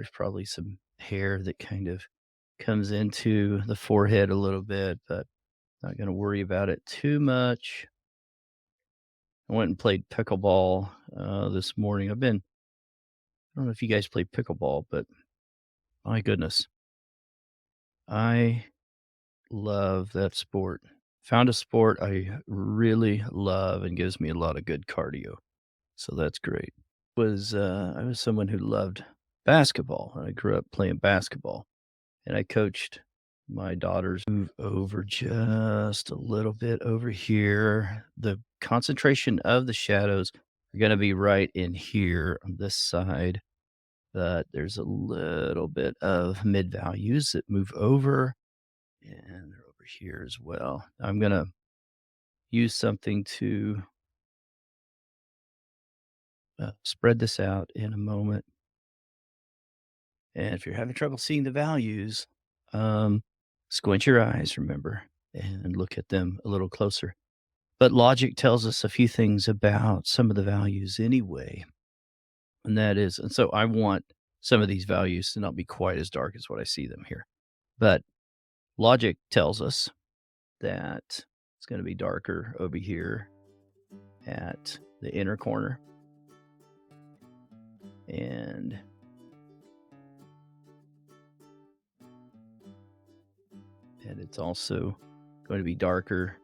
there's probably some hair that kind of comes into the forehead a little bit, but not going to worry about it too much. I went and played pickleball this morning. I don't know if you guys play pickleball, but my goodness, I love that sport. Found a sport I really love and gives me a lot of good cardio. So that's great. I was someone who loved basketball, and I grew up playing basketball, and I coached my daughters move over just a little bit over here. The concentration of the shadows are going to be right in here on this side, but there's a little bit of mid values that move over, and they're over here as well. I'm going to use something to spread this out in a moment. And if you're having trouble seeing the values, um, squint your eyes, remember, and look at them a little closer. But logic tells us a few things about some of the values anyway. And so I want some of these values to not be quite as dark as what I see them here. But logic tells us that it's going to be darker over here at the inner corner. And it's also going to be darker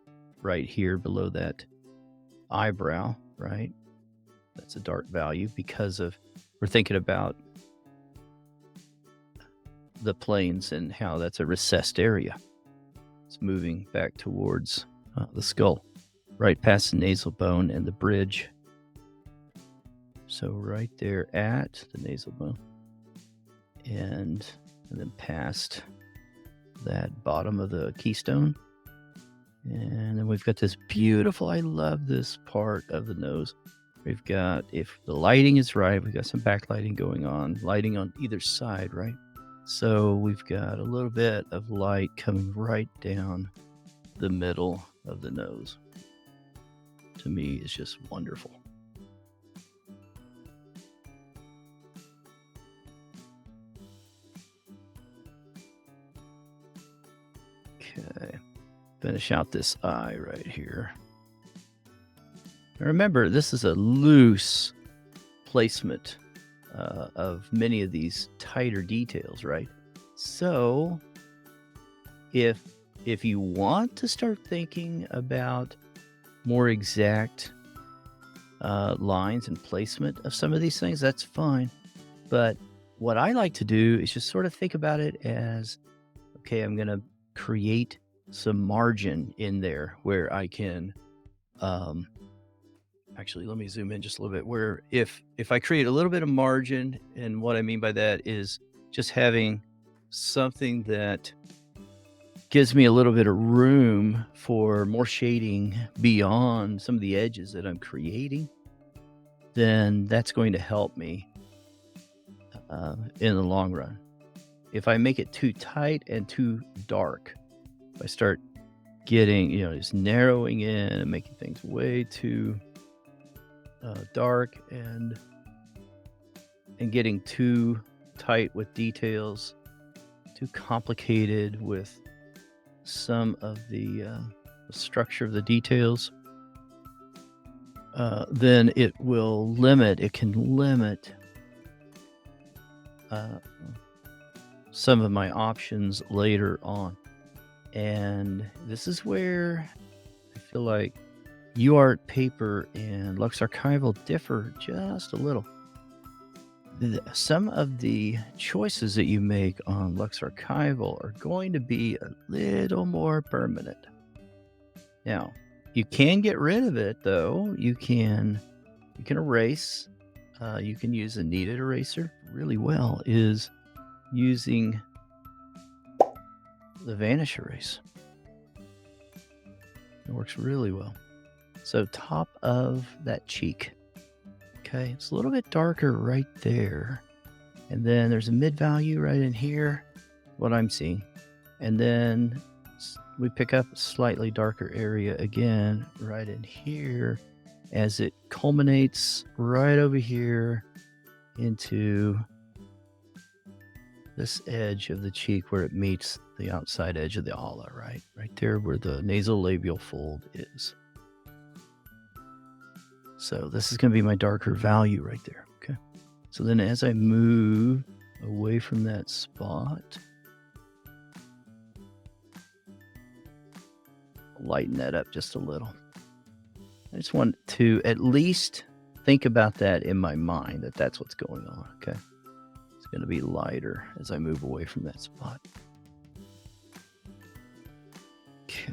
right here below that eyebrow, right? That's a dark value because we're thinking about the planes and how that's a recessed area. It's moving back towards the skull, right past the nasal bone and the bridge. So right there at the nasal bone and then past that bottom of the keystone. And then we've got this beautiful, I love this part of the nose. We've got, if the lighting is right, we've got some backlighting going on, lighting on either side, right? So we've got a little bit of light coming right down the middle of the nose. To me, it's just wonderful. Okay, finish out this eye right here. Now remember, this is a loose placement of many of these tighter details, right? So if you want to start thinking about more exact lines and placement of some of these things, that's fine. But what I like to do is just sort of think about it as, okay, I'm going to create some margin in there where I can actually, let me zoom in just a little bit, where if I create a little bit of margin, and what I mean by that is just having something that gives me a little bit of room for more shading beyond some of the edges that I'm creating, then that's going to help me in the long run. If I make it too tight and too dark, if I start getting, just narrowing in and making things way too dark and getting too tight with details, too complicated with some of the structure of the details, then it can limit some of my options later on. And this is where I feel like UArt paper and LuxArchival differ just a little. Some of the choices that you make on LuxArchival are going to be a little more permanent. Now, you can get rid of it, though. You can erase. You can use a kneaded eraser really well, is using the vanish erase. It works really well. So top of that cheek. Okay, it's a little bit darker right there. And then there's a mid value right in here, what I'm seeing. And then we pick up a slightly darker area again right in here as it culminates right over here into this edge of the cheek where it meets the outside edge of the ala, right? Right there where the nasolabial fold is. So this is going to be my darker value right there, okay? So then as I move away from that spot, lighten that up just a little. I just want to at least think about that in my mind, that that's what's going on, okay? It's going to be lighter as I move away from that spot. Okay.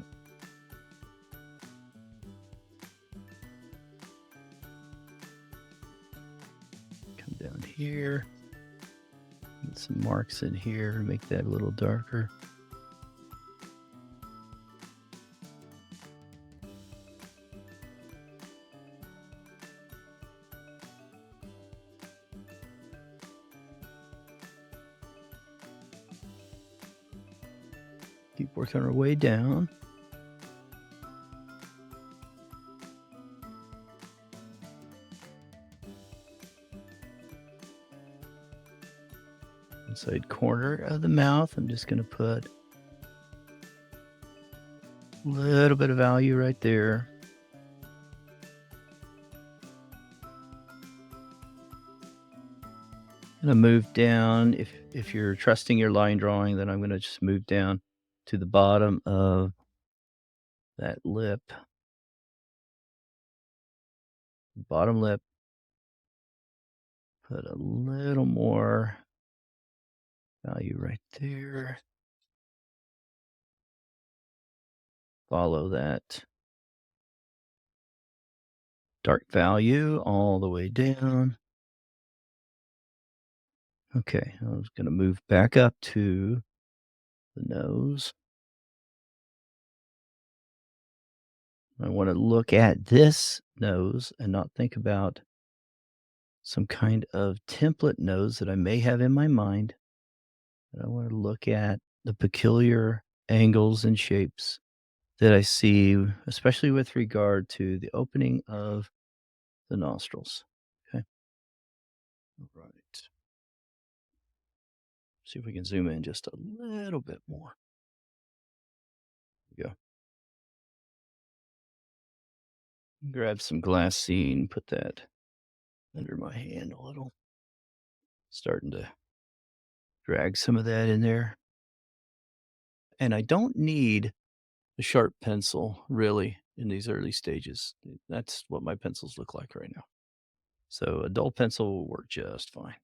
Come down here. Get some marks in here, make that a little darker. Keep working our way down. Inside corner of the mouth, I'm just going to put a little bit of value right there. I'm going to move down. If you're trusting your line drawing, then I'm going to just move down to the bottom of that lip. Bottom lip. Put a little more value right there. Follow that dark value all the way down. Okay, I was going to move back up to the nose. I want to look at this nose and not think about some kind of template nose that I may have in my mind. But I want to look at the peculiar angles and shapes that I see, especially with regard to the opening of the nostrils. Okay. All right. See if we can zoom in just a little bit more. There we go. Grab some glassine, put that under my hand a little. Starting to drag some of that in there. And I don't need a sharp pencil really in these early stages. That's what my pencils look like right now. So a dull pencil will work just fine.